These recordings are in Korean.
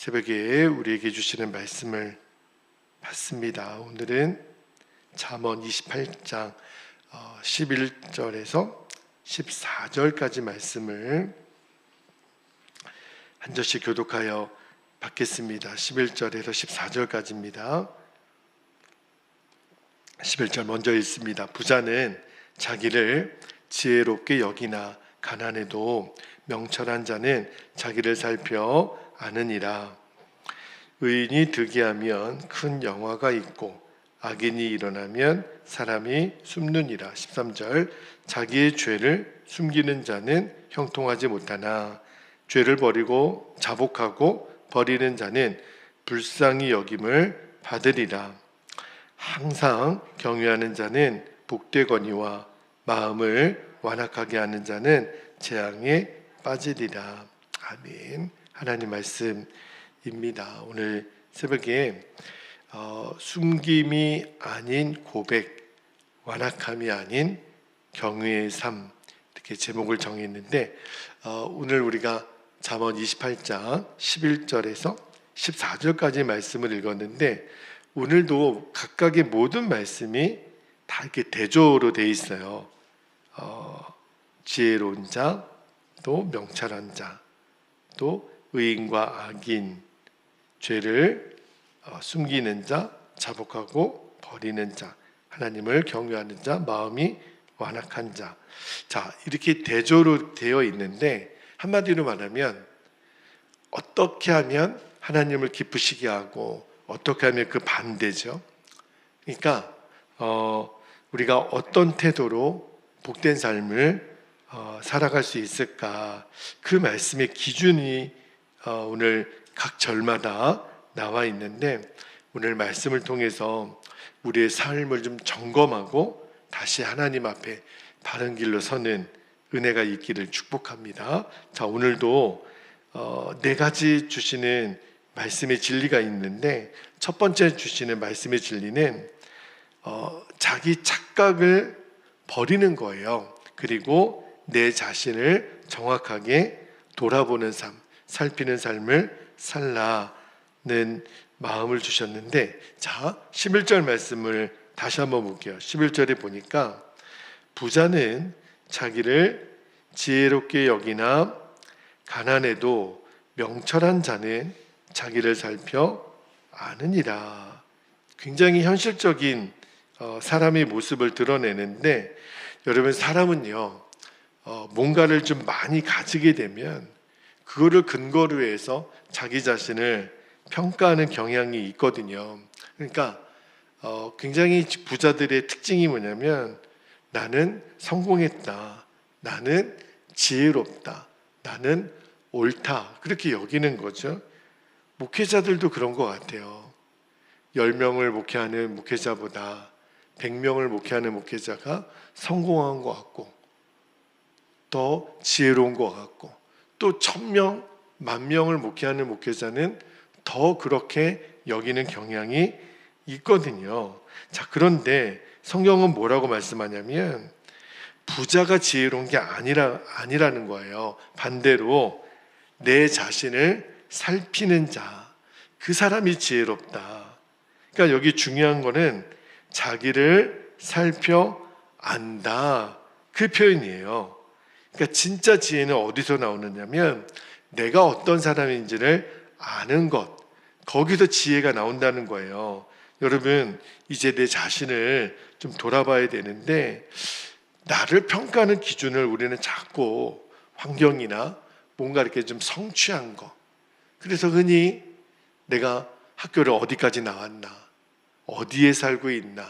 새벽에 우리에게 주시는 말씀을 받습니다. 오늘은 잠언 28장 11절에서 14절까지 말씀을 한 절씩 교독하여 받겠습니다. 11절에서 14절까지입니다. 11절 먼저 읽습니다. 부자는 자기를 지혜롭게 여기나 가난해도 명철한 자는 자기를 살펴 아느니라. 의인이 득이하면 큰 영화가 있고 악인이 일어나면 사람이 숨느니라. 13절 자기의 죄를 숨기는 자는 형통하지 못하나 죄를 버리고 자복하고 버리는 자는 불쌍히 여김을 받으리라. 항상 경외하는 자는 복되거니와 마음을 완악하게 하는 자는 재앙에 빠지리라. 아멘. 하나님 말씀입니다. 오늘 새벽에 숨김이 아닌 고백, 완악함이 아닌 경외의 삶, 이렇게 제목을 정했는데 오늘 우리가 잠언 28장 11절에서 14절까지 말씀을 읽었는데 오늘도 각각의 모든 말씀이 다 이렇게 대조로 되어 있어요. 지혜로운 자, 또 명철한 자, 또 의인과 악인, 죄를 숨기는 자, 자복하고 버리는 자, 하나님을 경외하는 자, 마음이 완악한 자. 자, 이렇게 대조로 되어 있는데 한마디로 말하면 어떻게 하면 하나님을 기쁘시게 하고 어떻게 하면 그 반대죠. 그러니까 우리가 어떤 태도로 복된 삶을 살아갈 수 있을까, 그 말씀의 기준이 오늘 각 절마다 나와 있는데 오늘 말씀을 통해서 우리의 삶을 좀 점검하고 다시 하나님 앞에 바른 길로 서는 은혜가 있기를 축복합니다. 자, 오늘도 네 가지 주시는 말씀의 진리가 있는데 첫 번째 주시는 말씀의 진리는 자기 착각을 버리는 거예요. 그리고 내 자신을 정확하게 돌아보는 삶, 살피는 삶을 살라는 마음을 주셨는데, 자, 11절 말씀을 다시 한번 볼게요. 11절에 보니까 부자는 자기를 지혜롭게 여기나 가난해도 명철한 자는 자기를 살펴 아느니라. 굉장히 현실적인 사람의 모습을 드러내는데, 여러분, 사람은요 뭔가를 좀 많이 가지게 되면 그거를 근거로 해서 자기 자신을 평가하는 경향이 있거든요. 그러니까 굉장히 부자들의 특징이 뭐냐면 나는 성공했다, 나는 지혜롭다, 나는 옳다, 그렇게 여기는 거죠. 목회자들도 그런 것 같아요. 10명을 목회하는 목회자보다 100명을 목회하는 목회자가 성공한 것 같고 더 지혜로운 것 같고, 또 1000명, 10,000명을 목회하는 목회자는 더 그렇게 여기는 경향이 있거든요. 자, 그런데 성경은 뭐라고 말씀하냐면 부자가 지혜로운 게 아니라는 거예요. 반대로 내 자신을 살피는 자, 그 사람이 지혜롭다. 그러니까 여기 중요한 거는 자기를 살펴 안다, 그 표현이에요. 그러니까 진짜 지혜는 어디서 나오느냐면 내가 어떤 사람인지를 아는 것, 거기서 지혜가 나온다는 거예요. 여러분, 이제 내 자신을 좀 돌아봐야 되는데 나를 평가하는 기준을 우리는 자꾸 환경이나 뭔가 이렇게 좀 성취한 거, 그래서 흔히 내가 학교를 어디까지 나왔나, 어디에 살고 있나,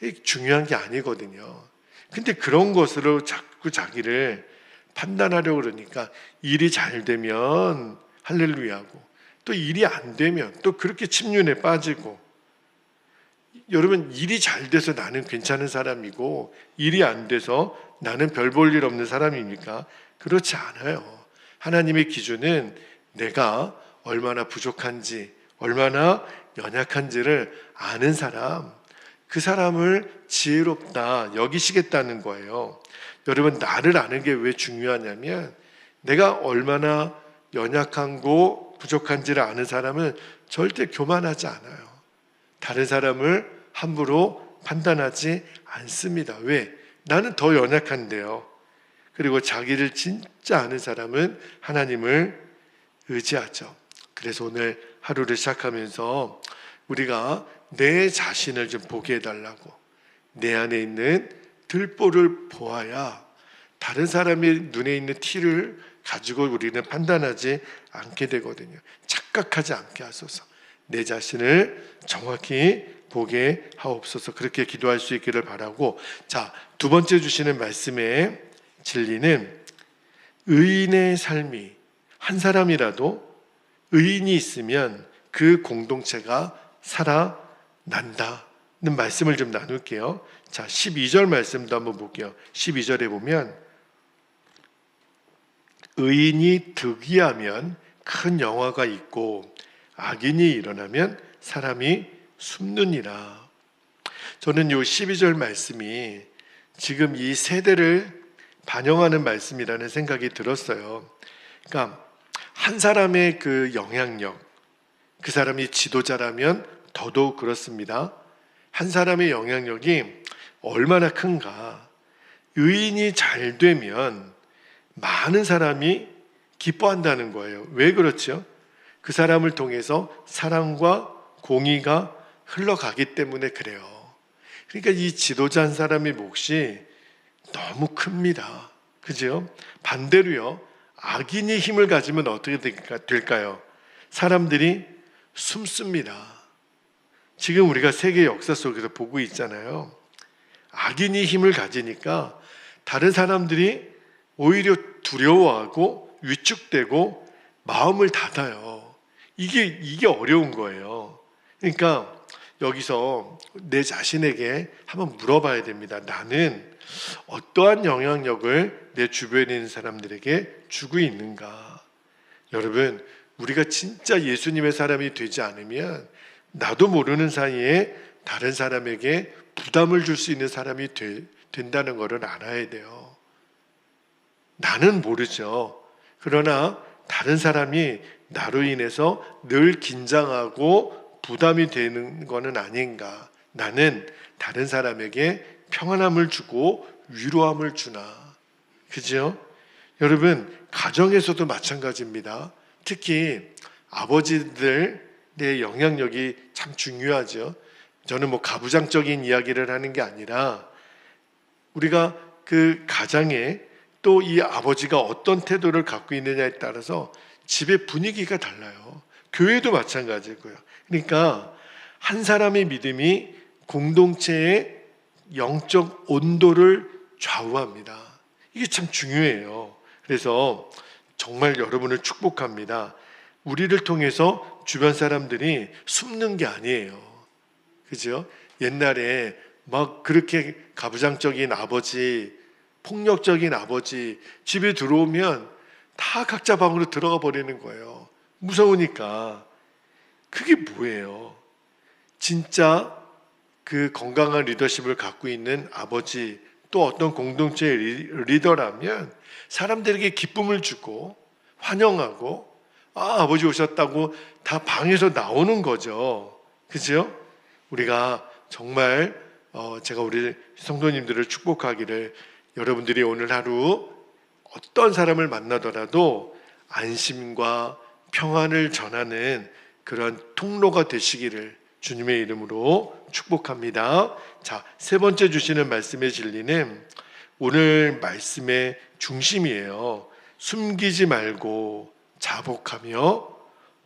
이게 중요한 게 아니거든요. 근데 그런 것으로 자꾸 자기를 판단하려고 그러니까 일이 잘 되면 할렐루야고, 또 일이 안 되면 또 그렇게 침륜에 빠지고. 여러분, 일이 잘 돼서 나는 괜찮은 사람이고 일이 안 돼서 나는 별 볼 일 없는 사람입니까? 그렇지 않아요. 하나님의 기준은 내가 얼마나 부족한지, 얼마나 연약한지를 아는 사람, 그 사람을 지혜롭다 여기시겠다는 거예요. 여러분, 나를 아는 게 왜 중요하냐면 내가 얼마나 연약한 거 부족한지를 아는 사람은 절대 교만하지 않아요. 다른 사람을 함부로 판단하지 않습니다. 왜? 나는 더 연약한데요. 그리고 자기를 진짜 아는 사람은 하나님을 의지하죠. 그래서 오늘 하루를 시작하면서 우리가 내 자신을 좀 보게 해달라고, 내 안에 있는 들보를 보아야 다른 사람의 눈에 있는 티를 가지고 우리는 판단하지 않게 되거든요. 착각하지 않게 하소서. 내 자신을 정확히 보게 하옵소서. 그렇게 기도할 수 있기를 바라고, 자, 두 번째 주시는 말씀의 진리는 의인의 삶이, 한 사람이라도 의인이 있으면 그 공동체가 살아난다는 말씀을 좀 나눌게요. 자, 12절 말씀도 한번 볼게요. 12절에 보면 의인이 득이하면 큰 영화가 있고 악인이 일어나면 사람이 숨느니라. 저는 요 12절 말씀이 지금 이 세대를 반영하는 말씀이라는 생각이 들었어요. 그러니까 한 사람의 그 영향력, 그 사람이 지도자라면 더더욱 그렇습니다. 한 사람의 영향력이 얼마나 큰가. 의인이 잘 되면 많은 사람이 기뻐한다는 거예요. 왜 그렇죠? 그 사람을 통해서 사랑과 공의가 흘러가기 때문에 그래요. 그러니까 이 지도자 한 사람의 몫이 너무 큽니다. 그죠? 반대로요, 악인이 힘을 가지면 어떻게 될까요? 사람들이 숨습니다. 지금 우리가 세계 역사 속에서 보고 있잖아요. 악인이 힘을 가지니까 다른 사람들이 오히려 두려워하고 위축되고 마음을 닫아요. 이게 어려운 거예요. 그러니까 여기서 내 자신에게 한번 물어봐야 됩니다. 나는 어떠한 영향력을 내 주변에 있는 사람들에게 주고 있는가? 여러분, 우리가 진짜 예수님의 사람이 되지 않으면 나도 모르는 사이에 다른 사람에게 부담을 줄 수 있는 사람이 된다는 것을 알아야 돼요. 나는 모르죠. 그러나 다른 사람이 나로 인해서 늘 긴장하고 부담이 되는 것은 아닌가. 나는 다른 사람에게 평안함을 주고 위로함을 주나. 그죠? 여러분, 가정에서도 마찬가지입니다. 특히 아버지들의 영향력이 참 중요하죠. 저는 가부장적인 이야기를 하는 게 아니라 우리가 그 가정에 또 이 아버지가 어떤 태도를 갖고 있느냐에 따라서 집의 분위기가 달라요. 교회도 마찬가지고요. 그러니까 한 사람의 믿음이 공동체의 영적 온도를 좌우합니다. 이게 참 중요해요. 그래서 정말 여러분을 축복합니다. 우리를 통해서 주변 사람들이 숨는 게 아니에요. 그죠? 옛날에 막 그렇게 가부장적인 아버지, 폭력적인 아버지 집에 들어오면 다 각자 방으로 들어가 버리는 거예요. 무서우니까. 그게 뭐예요? 진짜 그 건강한 리더십을 갖고 있는 아버지, 또 어떤 공동체의 리더라면 사람들에게 기쁨을 주고 환영하고, 아버지 오셨다고 다 방에서 나오는 거죠. 그죠? 우리가 정말 제가 우리 성도님들을 축복하기를, 여러분들이 오늘 하루 어떤 사람을 만나더라도 안심과 평안을 전하는 그런 통로가 되시기를 주님의 이름으로 축복합니다. 자, 세 번째 주시는 말씀의 진리는 오늘 말씀의 중심이에요. 숨기지 말고 자복하며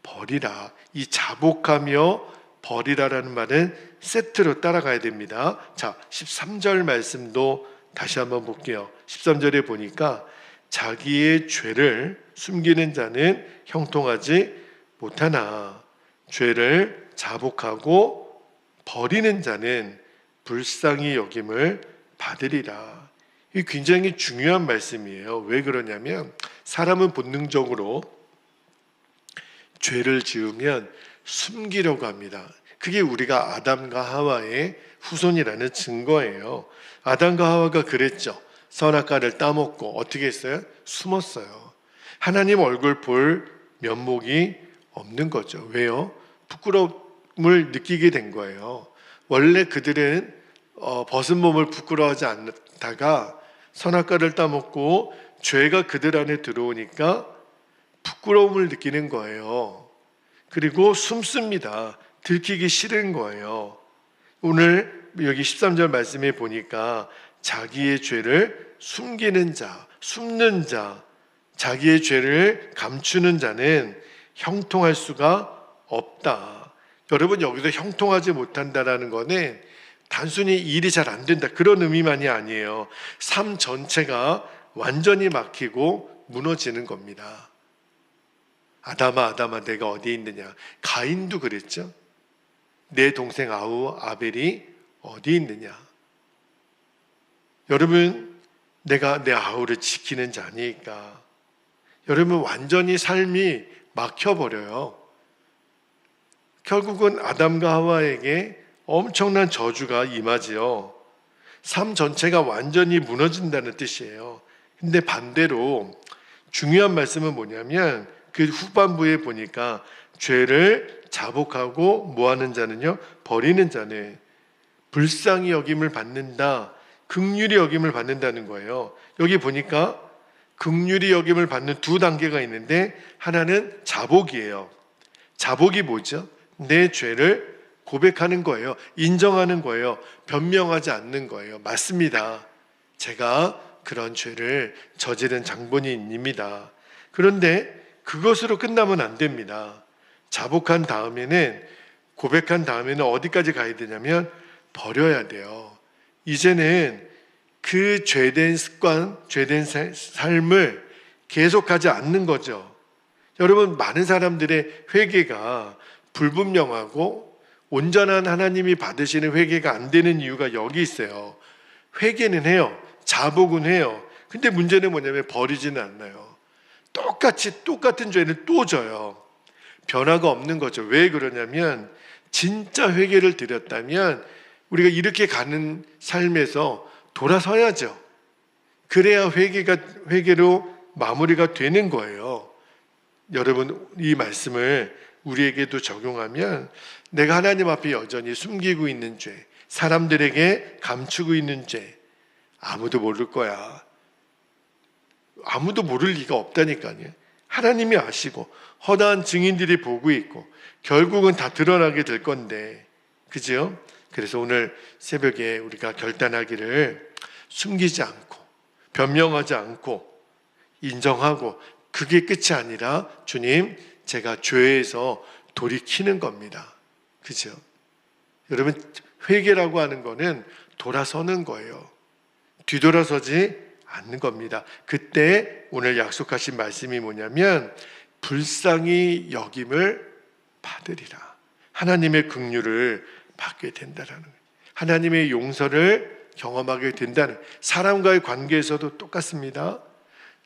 버리라. 이 자복하며 버리라라는 말은 세트로 따라가야 됩니다. 자, 13절 말씀도 다시 한번 볼게요. 13절에 보니까 자기의 죄를 숨기는 자는 형통하지 못하나 죄를 자복하고 버리는 자는 불쌍히 여김을 받으리라. 이 굉장히 중요한 말씀이에요. 왜 그러냐면 사람은 본능적으로 죄를 지으면 숨기려고 합니다. 그게 우리가 아담과 하와의 후손이라는 증거예요. 아담과 하와가 그랬죠. 선악과를 따먹고 어떻게 했어요? 숨었어요. 하나님 얼굴 볼 면목이 없는 거죠. 왜요? 부끄러움을 느끼게 된 거예요. 원래 그들은 벗은 몸을 부끄러워하지 않다가 선악과를 따먹고 죄가 그들 안에 들어오니까 부끄러움을 느끼는 거예요. 그리고 숨습니다. 들키기 싫은 거예요. 오늘 여기 13절 말씀에 보니까 자기의 죄를 숨기는 자, 숨는 자, 자기의 죄를 감추는 자는 형통할 수가 없다. 여러분, 여기서 형통하지 못한다라는 거는 단순히 일이 잘 안 된다 그런 의미만이 아니에요. 삶 전체가 완전히 막히고 무너지는 겁니다. 아담아 아담아 내가 어디 있느냐. 가인도 그랬죠. 내 동생 아벨이 어디 있느냐. 여러분, 내가 내 아우를 지키는 자니까. 여러분, 완전히 삶이 막혀버려요. 결국은 아담과 하와에게 엄청난 저주가 임하지요. 삶 전체가 완전히 무너진다는 뜻이에요. 근데 반대로 중요한 말씀은 뭐냐면 그 후반부에 보니까 죄를 자복하고 뭐하는 자는요? 버리는 자는 불쌍히 여김을 받는다. 긍휼히 여김을 받는다는 거예요. 여기 보니까 긍휼히 여김을 받는 두 단계가 있는데 하나는 자복이에요. 자복이 뭐죠? 내 죄를 고백하는 거예요. 인정하는 거예요. 변명하지 않는 거예요. 맞습니다. 제가 그런 죄를 저지른 장본인입니다. 그런데 그것으로 끝나면 안 됩니다. 자복한 다음에는, 고백한 다음에는 어디까지 가야 되냐면 버려야 돼요. 이제는 그 죄된 습관, 죄된 삶을 계속하지 않는 거죠. 여러분, 많은 사람들의 회개가 불분명하고 온전한 하나님이 받으시는 회개가 안 되는 이유가 여기 있어요. 회개는 해요. 자복은 해요. 근데 문제는 뭐냐면 버리지는 않나요. 똑같은 죄는 또 져요. 변화가 없는 거죠. 왜 그러냐면 진짜 회개를 드렸다면 우리가 이렇게 가는 삶에서 돌아서야죠. 그래야 회개로 마무리가 되는 거예요. 여러분, 이 말씀을 우리에게도 적용하면 내가 하나님 앞에 여전히 숨기고 있는 죄, 사람들에게 감추고 있는 죄, 아무도 모를 거야. 아무도 모를 리가 없다니까요. 하나님이 아시고 허다한 증인들이 보고 있고 결국은 다 드러나게 될 건데, 그죠? 그래서 오늘 새벽에 우리가 결단하기를 숨기지 않고 변명하지 않고 인정하고, 그게 끝이 아니라 주님, 제가 죄에서 돌이키는 겁니다. 그죠? 여러분, 회개라고 하는 거는 돌아서는 거예요. 뒤돌아서지 않는 겁니다. 그때 오늘 약속하신 말씀이 뭐냐면 불쌍히 여김을 받으리라. 하나님의 긍휼을 받게 된다라는 거예요. 하나님의 용서를 경험하게 된다는, 사람과의 관계에서도 똑같습니다.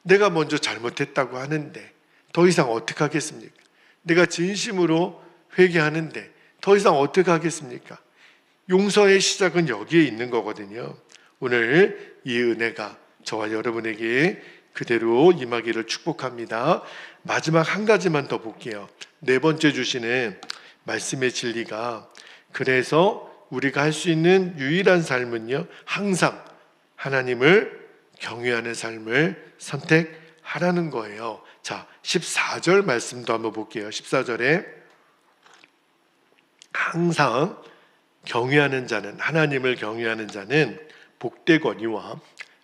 내가 먼저 잘못했다고 하는데 더 이상 어떻게 하겠습니까? 내가 진심으로 회개하는데 더 이상 어떻게 하겠습니까? 용서의 시작은 여기에 있는 거거든요. 오늘 이 은혜가 저와 여러분에게 그대로 임하기를 축복합니다. 마지막 한 가지만 더 볼게요. 네 번째 주시는 말씀의 진리가, 그래서 우리가 할 수 있는 유일한 삶은요, 항상 하나님을 경외하는 삶을 선택하라는 거예요. 자, 14절 말씀도 한번 볼게요. 14절에 항상 경외하는 자는, 하나님을 경외하는 자는 복되거니와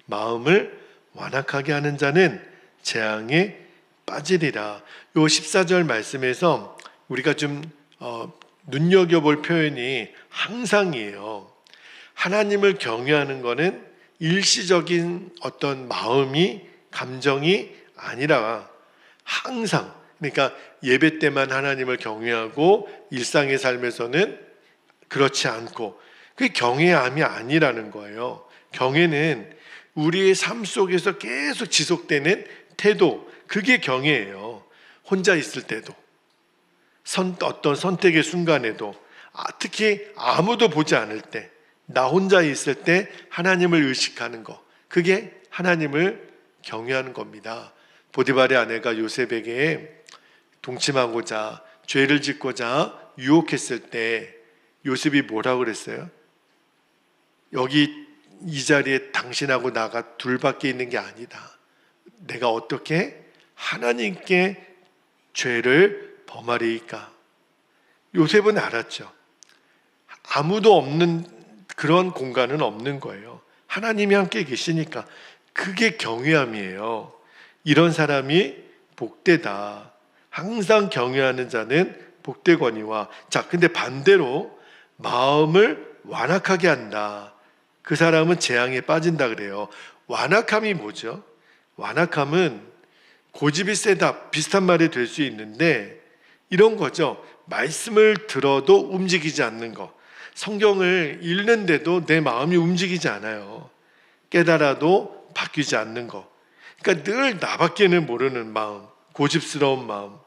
마음을 완악하게 하는 자는 재앙에 빠지리라. 요 14절 말씀에서 우리가 좀 눈여겨볼 표현이 항상이에요. 하나님을 경외하는 것은 일시적인 어떤 마음이, 감정이 아니라 항상, 그러니까 예배 때만 하나님을 경외하고 일상의 삶에서는 그렇지 않고, 그게 경외함이 아니라는 거예요. 경외는 우리의 삶 속에서 계속 지속되는 태도, 그게 경외예요. 혼자 있을 때도, 어떤 선택의 순간에도, 특히 아무도 보지 않을 때, 나 혼자 있을 때 하나님을 의식하는 거, 그게 하나님을 경외하는 겁니다. 보디발의 아내가 요셉에게 동침하고자 죄를 짓고자 유혹했을 때 요셉이 뭐라고 그랬어요? 여기 이 자리에 당신하고 나가 둘밖에 있는 게 아니다. 내가 어떻게 하나님께 죄를 범하리이까? 요셉은 알았죠. 아무도 없는 그런 공간은 없는 거예요. 하나님이 함께 계시니까. 그게 경외함이에요. 이런 사람이 복되다. 항상 경외하는 자는 복되거니와. 자, 근데 반대로 마음을 완악하게 한다. 그 사람은 재앙에 빠진다 그래요. 완악함이 뭐죠? 완악함은 고집이 세다 비슷한 말이 될 수 있는데 이런 거죠. 말씀을 들어도 움직이지 않는 거. 성경을 읽는데도 내 마음이 움직이지 않아요. 깨달아도 바뀌지 않는 거. 그러니까 늘 나밖에는 모르는 마음, 고집스러운 마음.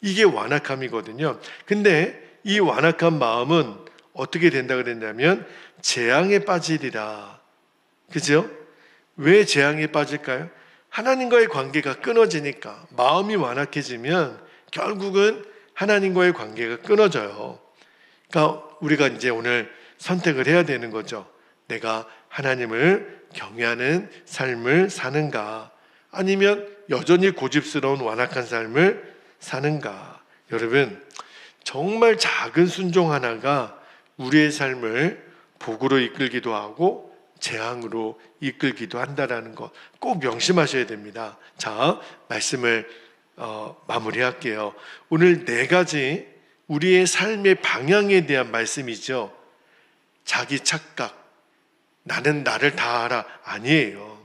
이게 완악함이거든요. 근데 이 완악한 마음은 어떻게 된다 그랬냐면 재앙에 빠지리라. 그죠? 왜 재앙에 빠질까요? 하나님과의 관계가 끊어지니까. 마음이 완악해지면 결국은 하나님과의 관계가 끊어져요. 그러니까 우리가 이제 오늘 선택을 해야 되는 거죠. 내가 하나님을 경외하는 삶을 사는가, 아니면 여전히 고집스러운 완악한 삶을 사는가. 여러분, 정말 작은 순종 하나가 우리의 삶을 복으로 이끌기도 하고 재앙으로 이끌기도 한다라는 거 꼭 명심하셔야 됩니다. 자, 말씀을 마무리할게요. 오늘 4가지 우리의 삶의 방향에 대한 말씀이죠. 자기 착각, 나는 나를 다 알아. 아니에요.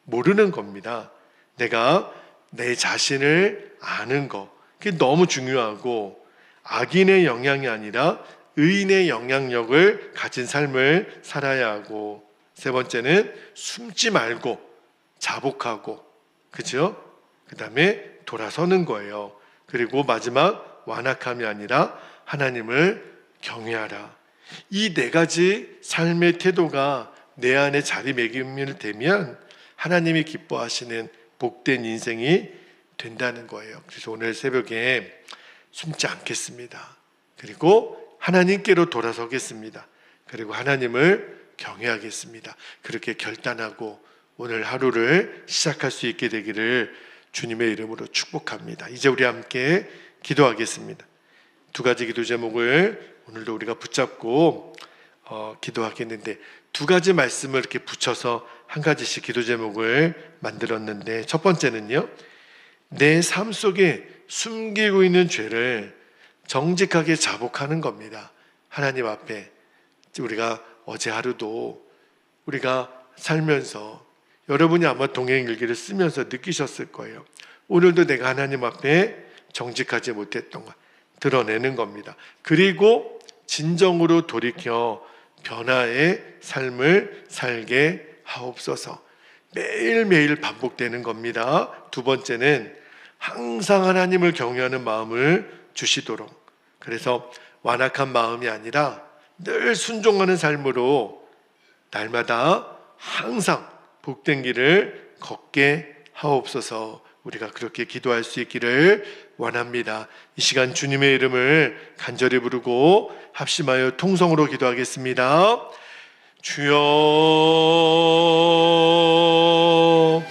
모르는 겁니다. 내가 내 자신을 아는 거, 그게 너무 중요하고, 악인의 영향이 아니라 의인의 영향력을 가진 삶을 살아야 하고, 3번째는 숨지 말고 자복하고, 그죠? 그 다음에 돌아서는 거예요. 그리고 마지막, 완악함이 아니라 하나님을 경외하라. 이 4가지 삶의 태도가 내 안에 자리매김이 되면 하나님이 기뻐하시는 복된 인생이 된다는 거예요. 그래서 오늘 새벽에 숨지 않겠습니다. 그리고 하나님께로 돌아서겠습니다. 그리고 하나님을 경외하겠습니다. 그렇게 결단하고 오늘 하루를 시작할 수 있게 되기를 주님의 이름으로 축복합니다. 이제 우리 함께 기도하겠습니다. 2가지 기도 제목을 오늘도 우리가 붙잡고 기도하겠는데, 2가지 말씀을 이렇게 붙여서 1가지씩 기도 제목을 만들었는데, 첫 번째는요, 내 삶 속에 숨기고 있는 죄를 정직하게 자복하는 겁니다. 하나님 앞에. 우리가 어제 하루도 우리가 살면서 여러분이 아마 동행일기를 쓰면서 느끼셨을 거예요. 오늘도 내가 하나님 앞에 정직하지 못했던 것 드러내는 겁니다. 그리고 진정으로 돌이켜 변화의 삶을 살게 하옵소서. 매일매일 반복되는 겁니다. 2번째는 항상 하나님을 경외하는 마음을 주시도록. 그래서 완악한 마음이 아니라 늘 순종하는 삶으로 날마다 항상 복된 길을 걷게 하옵소서. 우리가 그렇게 기도할 수 있기를 원합니다. 이 시간 주님의 이름을 간절히 부르고 합심하여 통성으로 기도하겠습니다. 주여